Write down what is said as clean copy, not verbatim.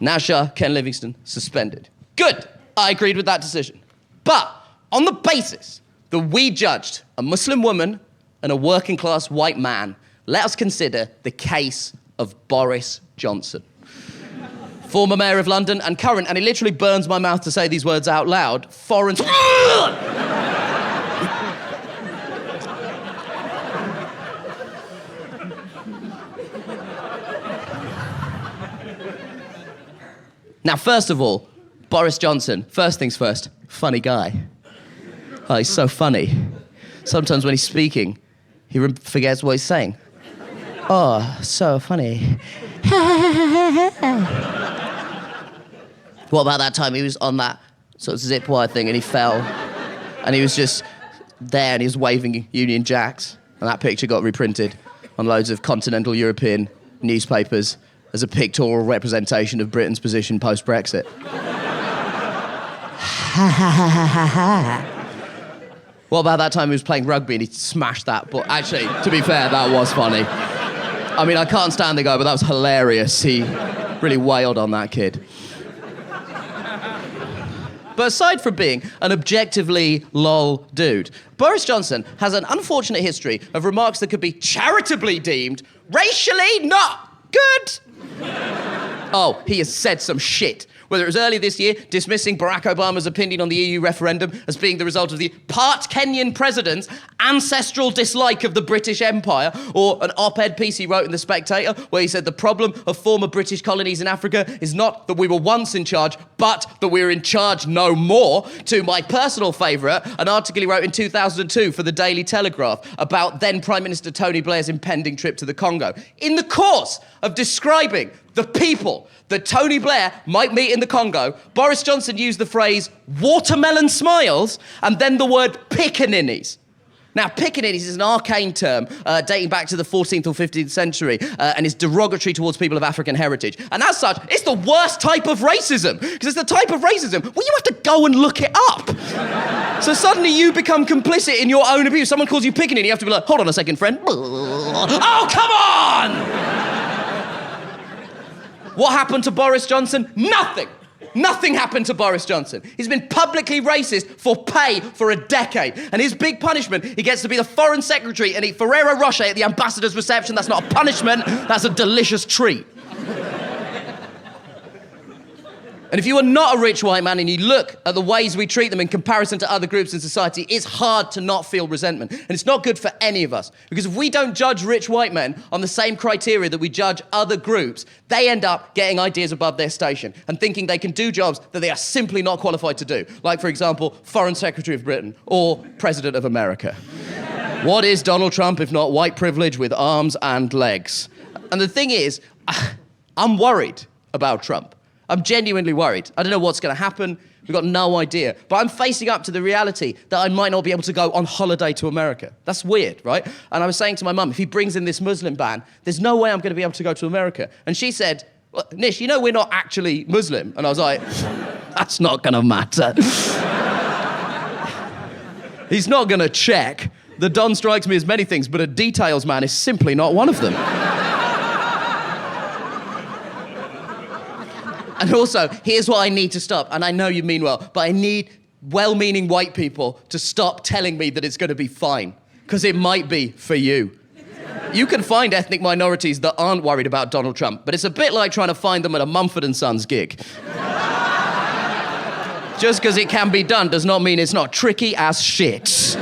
Nasher, Ken Livingstone, suspended. Good, I agreed with that decision. But on the basis that we judged a Muslim woman and a working class white man, let us consider the case of Boris Johnson. Former mayor of London and current, and it literally burns my mouth to say these words out loud, foreign... Now, first of all, Boris Johnson, first things first, funny guy. Oh, he's so funny. Sometimes when he's speaking, he forgets what he's saying. Oh, so funny. What about that time he was on that sort of zip wire thing and he fell and he was just there and he was waving Union Jacks and that picture got reprinted on loads of continental European newspapers as a pictorial representation of Britain's position post-Brexit. What about that time he was playing rugby and he smashed that? But actually, to be fair, that was funny. I mean, I can't stand the guy, but that was hilarious. He really wailed on that kid. But aside from being an objectively lol dude, Boris Johnson has an unfortunate history of remarks that could be charitably deemed racially not good. Oh, he has said some shit. Whether it was earlier this year, dismissing Barack Obama's opinion on the EU referendum as being the result of the part Kenyan president's ancestral dislike of the British Empire, or an op-ed piece he wrote in The Spectator where he said the problem of former British colonies in Africa is not that we were once in charge, but that we're in charge no more, to my personal favourite, an article he wrote in 2002 for the Daily Telegraph about then Prime Minister Tony Blair's impending trip to the Congo. In the course of describing the people that Tony Blair might meet in the Congo, Boris Johnson used the phrase watermelon smiles and then the word pickaninnies. Now, pickaninnies is an arcane term dating back to the 14th or 15th century and is derogatory towards people of African heritage. And as such, it's the worst type of racism, because it's the type of racism where you have to go and look it up. So suddenly you become complicit in your own abuse. Someone calls you pickaninny, you have to be like, hold on a second, friend. Oh, come on! What happened to Boris Johnson? Nothing. Nothing happened to Boris Johnson. He's been publicly racist for pay for a decade. And his big punishment, he gets to be the foreign secretary and eat Ferrero Rocher at the ambassador's reception. That's not a punishment, that's a delicious treat. And if you are not a rich white man and you look at the ways we treat them in comparison to other groups in society, it's hard to not feel resentment. And it's not good for any of us. Because if we don't judge rich white men on the same criteria that we judge other groups, they end up getting ideas above their station and thinking they can do jobs that they are simply not qualified to do. Like, for example, Foreign Secretary of Britain or President of America. What is Donald Trump if not white privilege with arms and legs? And the thing is, I'm worried about Trump. I'm genuinely worried. I don't know what's going to happen. We've got no idea. But I'm facing up to the reality that I might not be able to go on holiday to America. That's weird, right? And I was saying to my mum, if he brings in this Muslim ban, there's no way I'm going to be able to go to America. And she said, well, Nish, you know we're not actually Muslim. And I was like, that's not going to matter. He's not going to check. The Don strikes me as many things, but a details man is simply not one of them. And also, here's what I need to stop, and I know you mean well, but I need well-meaning white people to stop telling me that it's going to be fine, because it might be for you. You can find ethnic minorities that aren't worried about Donald Trump, but it's a bit like trying to find them at a Mumford & Sons gig. Just because it can be done does not mean it's not tricky as shit.